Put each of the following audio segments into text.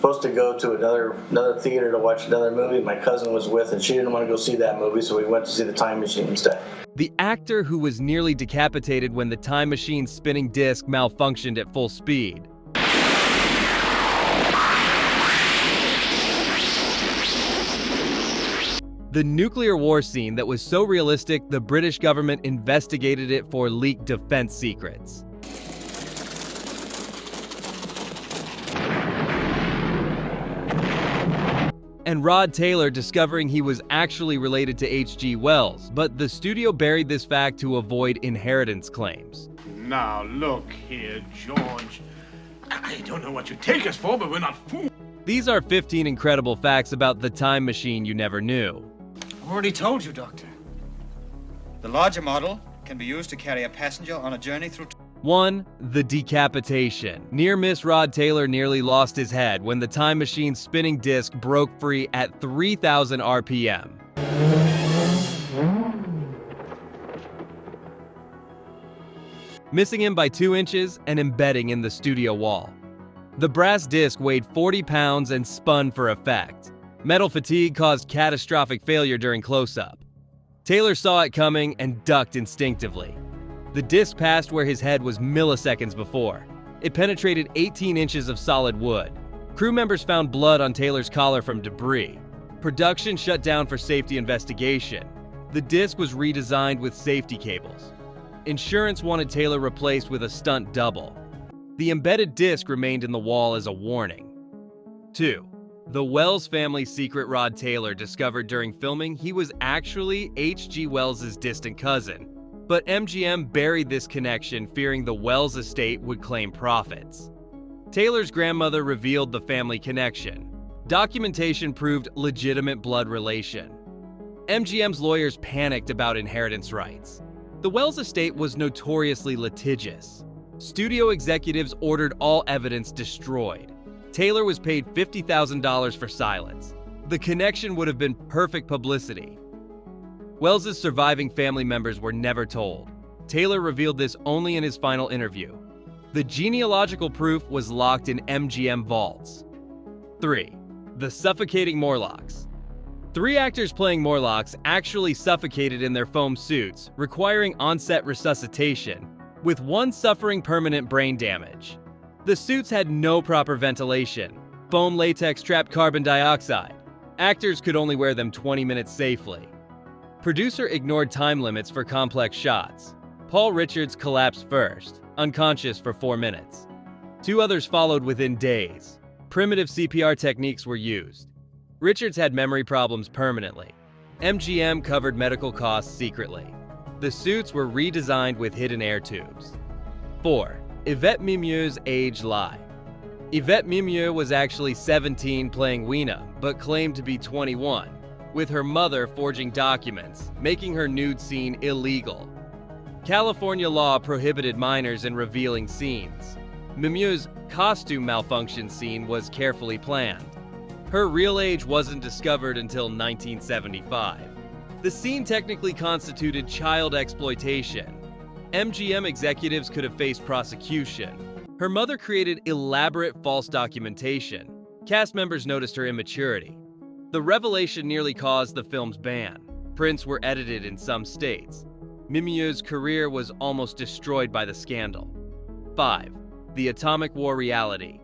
supposed to go to another theater to watch another movie my cousin was with, and she didn't want to go see that movie, so we went to see The Time Machine instead. The actor who was nearly decapitated when the time machine's spinning disc malfunctioned at full speed. The nuclear war scene that was so realistic, the British government investigated it for leaked defense secrets. And Rod Taylor discovering he was actually related to H.G. Wells, but the studio buried this fact to avoid inheritance claims. Now look here, George. I don't know what you take us for, but we're not fools. These are 15 incredible facts about the time machine you never knew. I've already told you, Doctor. The larger model can be used to carry a passenger on a journey through... 1. The decapitation. Near-miss Rod Taylor nearly lost his head when the time machine's spinning disc broke free at 3,000 RPM. Missing him by 2 inches and embedding in the studio wall. The brass disc weighed 40 pounds and spun for effect. Metal fatigue caused catastrophic failure during close-up. Taylor saw it coming and ducked instinctively. The disc passed where his head was milliseconds before. It penetrated 18 inches of solid wood. Crew members found blood on Taylor's collar from debris. Production shut down for safety investigation. The disc was redesigned with safety cables. Insurance wanted Taylor replaced with a stunt double. The embedded disc remained in the wall as a warning. 2. The Wells family's secret. Rod Taylor discovered during filming he was actually H.G. Wells' distant cousin, but MGM buried this connection, fearing the Wells estate would claim profits. Taylor's grandmother revealed the family connection. Documentation proved legitimate blood relation. MGM's lawyers panicked about inheritance rights. The Wells estate was notoriously litigious. Studio executives ordered all evidence destroyed. Taylor was paid $50,000 for silence. The connection would have been perfect publicity. Wells's surviving family members were never told. Taylor revealed this only in his final interview. The genealogical proof was locked in MGM vaults. 3. The suffocating Morlocks. 3 actors playing Morlocks actually suffocated in their foam suits, requiring on-set resuscitation, with one suffering permanent brain damage. The suits had no proper ventilation. Foam latex trapped carbon dioxide. Actors could only wear them 20 minutes safely. Producer ignored time limits for complex shots. Paul Richards collapsed first, unconscious for 4 minutes. 2 others followed within days. Primitive CPR techniques were used. Richards had memory problems permanently. MGM covered medical costs secretly. The suits were redesigned with hidden air tubes. 4. Yvette Mimieux's age lie. Yvette Mimieux was actually 17 playing Weena, but claimed to be 21, with her mother forging documents, making her nude scene illegal. California law prohibited minors in revealing scenes. Mimieux's costume malfunction scene was carefully planned. Her real age wasn't discovered until 1975. The scene technically constituted child exploitation. MGM executives could have faced prosecution. Her mother created elaborate false documentation. Cast members noticed her immaturity. The revelation nearly caused the film's ban. Prints were edited in some states. Mimieux's career was almost destroyed by the scandal. 5. The atomic war reality.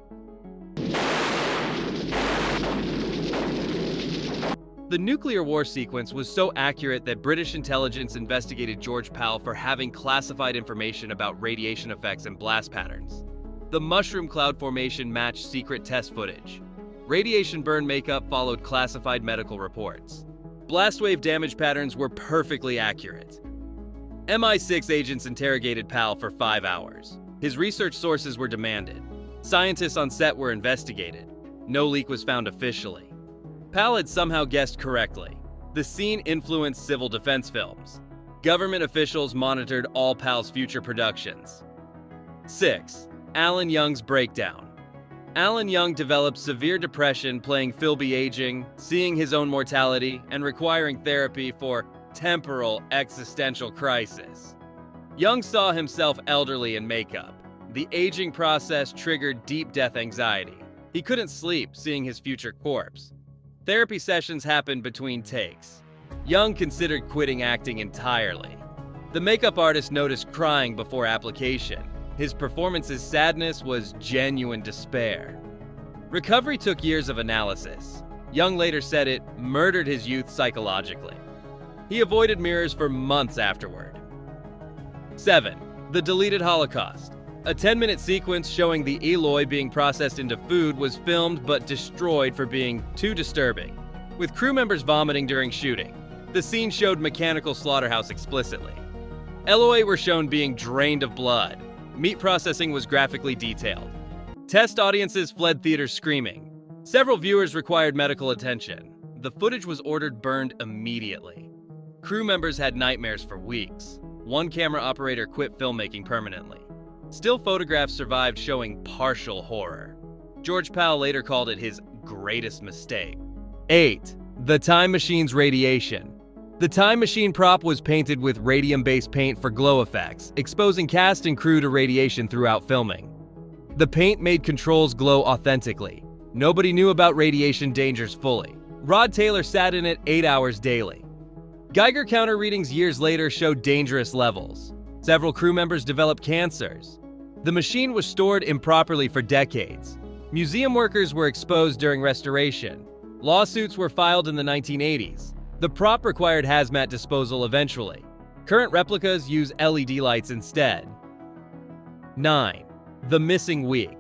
The nuclear war sequence was so accurate that British intelligence investigated George Pal for having classified information about radiation effects and blast patterns. The mushroom cloud formation matched secret test footage. Radiation burn makeup followed classified medical reports. Blast wave damage patterns were perfectly accurate. MI6 agents interrogated Pal for 5 hours. His research sources were demanded. Scientists on set were investigated. No leak was found officially. Pal had somehow guessed correctly. The scene influenced civil defense films. Government officials monitored all Pal's future productions. 6. Alan Young's breakdown. Alan Young developed severe depression, playing Philby aging, seeing his own mortality, and requiring therapy for temporal existential crisis. Young saw himself elderly in makeup. The aging process triggered deep death anxiety. He couldn't sleep, seeing his future corpse. Therapy sessions happened between takes. Young considered quitting acting entirely. The makeup artist noticed crying before application. His performance's sadness was genuine despair. Recovery took years of analysis. Young later said it murdered his youth psychologically. He avoided mirrors for months afterward. 7. The deleted Holocaust. A 10-minute sequence showing the Eloi being processed into food was filmed but destroyed for being too disturbing, with crew members vomiting during shooting. The scene showed mechanical slaughterhouse explicitly. Eloi were shown being drained of blood. Meat processing was graphically detailed. Test audiences fled theaters screaming. Several viewers required medical attention. The footage was ordered burned immediately. Crew members had nightmares for weeks. One camera operator quit filmmaking permanently. Still photographs survived showing partial horror. George Pal later called it his greatest mistake. 8. The Time Machine's radiation. The Time Machine prop was painted with radium-based paint for glow effects, exposing cast and crew to radiation throughout filming. The paint made controls glow authentically. Nobody knew about radiation dangers fully. Rod Taylor sat in it 8 hours daily. Geiger counter readings years later showed dangerous levels. Several crew members developed cancers. The machine was stored improperly for decades. Museum workers were exposed during restoration. Lawsuits were filed in the 1980s. The prop required hazmat disposal eventually. Current replicas use LED lights instead. 9. The Missing Week.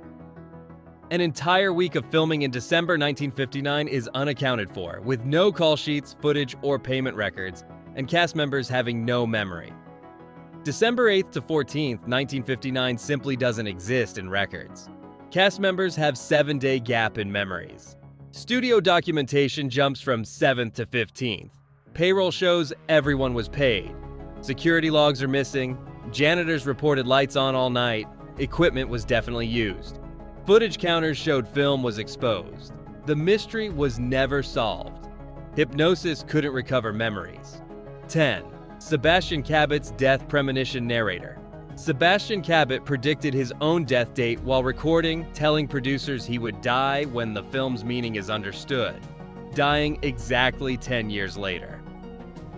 An entire week of filming in December 1959 is unaccounted for, with no call sheets, footage, or payment records, and cast members having no memory. December 8th to 14th, 1959 simply doesn't exist in records. Cast members have 7-day gap in memories. Studio documentation jumps from 7th to 15th. Payroll shows everyone was paid. Security logs are missing. Janitors reported lights on all night. Equipment was definitely used. Footage counters showed film was exposed. The mystery was never solved. Hypnosis couldn't recover memories. 10. Sebastian Cabot's death premonition narrator. Sebastian Cabot predicted his own death date while recording, telling producers he would die when the film's meaning is understood, dying exactly 10 years later.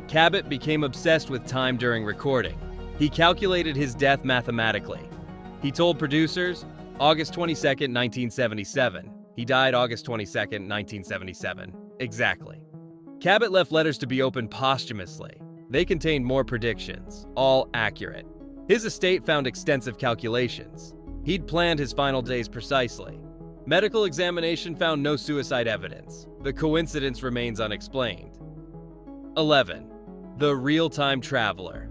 Cabot became obsessed with time during recording. He calculated his death mathematically. He told producers, August 22, 1977. He died August 22, 1977. Exactly. Cabot left letters to be opened posthumously. They contained more predictions, all accurate. His estate found extensive calculations. He'd planned his final days precisely. Medical examination found no suicide evidence. The coincidence remains unexplained. 11. The Real-Time Traveler.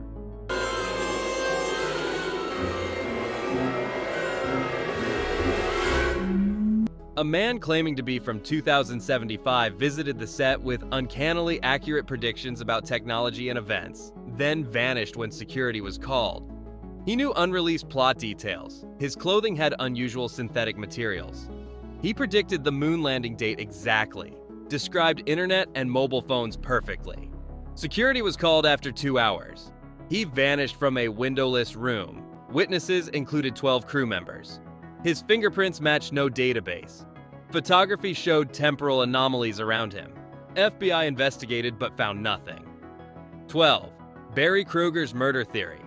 A man claiming to be from 2075 visited the set with uncannily accurate predictions about technology and events, then vanished when security was called. He knew unreleased plot details. His clothing had unusual synthetic materials. He predicted the moon landing date exactly, described internet and mobile phones perfectly. Security was called after 2 hours. He vanished from a windowless room. Witnesses included 12 crew members. His fingerprints matched no database. Photography showed temporal anomalies around him. FBI investigated but found nothing. 12. Barry Kruger's murder theory.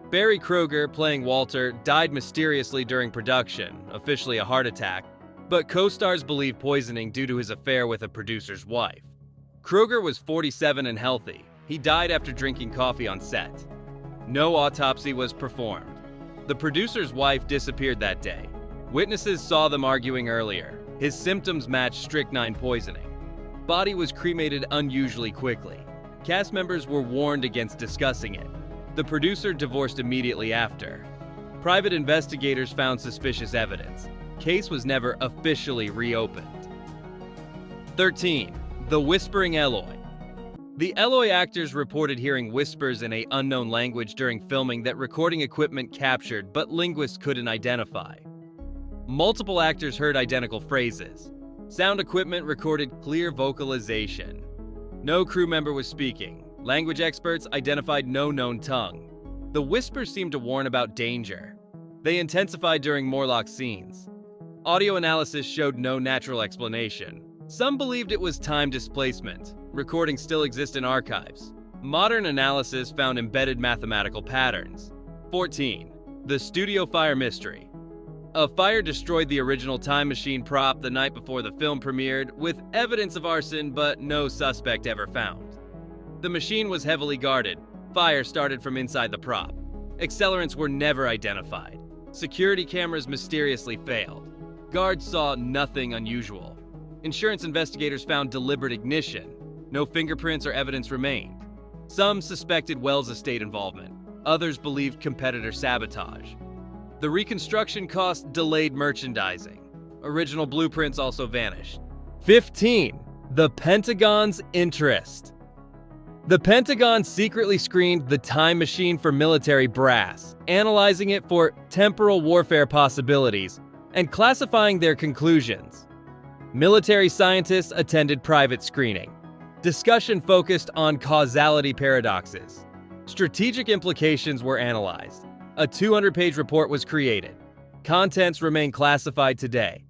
Barry Kruger, playing Walter, died mysteriously during production, officially a heart attack, but co-stars believe poisoning due to his affair with a producer's wife. Kruger was 47 and healthy. He died after drinking coffee on set. No autopsy was performed. The producer's wife disappeared that day. Witnesses saw them arguing earlier. His symptoms matched strychnine poisoning. Body was cremated unusually quickly. Cast members were warned against discussing it. The producer divorced immediately after. Private investigators found suspicious evidence. Case was never officially reopened. 13. The Whispering Eloi. The Eloi actors reported hearing whispers in an unknown language during filming that recording equipment captured, but linguists couldn't identify. Multiple actors heard identical phrases. Sound equipment recorded clear vocalization. No crew member was speaking. Language experts identified no known tongue. The whispers seemed to warn about danger. They intensified during Morlock scenes. Audio analysis showed no natural explanation. Some believed it was time displacement. Recordings still exist in archives. Modern analysis found embedded mathematical patterns. 14. The studio fire mystery. A fire destroyed the original time machine prop the night before the film premiered, with evidence of arson but no suspect ever found. The machine was heavily guarded. Fire started from inside the prop. Accelerants were never identified. Security cameras mysteriously failed. Guards saw nothing unusual. Insurance investigators found deliberate ignition. No fingerprints or evidence remained. Some suspected Wells' estate involvement. Others believed competitor sabotage. The reconstruction cost delayed merchandising. Original blueprints also vanished. 15. The Pentagon's interest. The Pentagon secretly screened the time machine for military brass, analyzing it for temporal warfare possibilities and classifying their conclusions. Military scientists attended private screening. Discussion focused on causality paradoxes. Strategic implications were analyzed. A 200-page report was created. Contents remain classified today.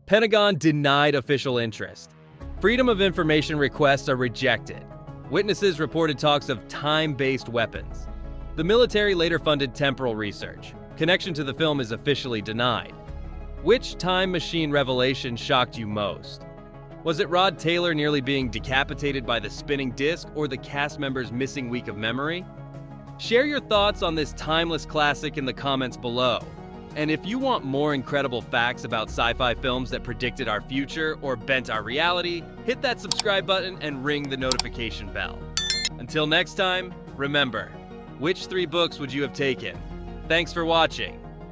Pentagon denied official interest. Freedom of information requests are rejected. Witnesses reported talks of time-based weapons. The military later funded temporal research. Connection to the film is officially denied. Which time machine revelation shocked you most? Was it Rod Taylor nearly being decapitated by the spinning disc, or the cast member's missing week of memory? Share your thoughts on this timeless classic in the comments below. And if you want more incredible facts about sci-fi films that predicted our future or bent our reality, hit that subscribe button and ring the notification bell. Until next time, remember, which 3 books would you have taken? Thanks for watching.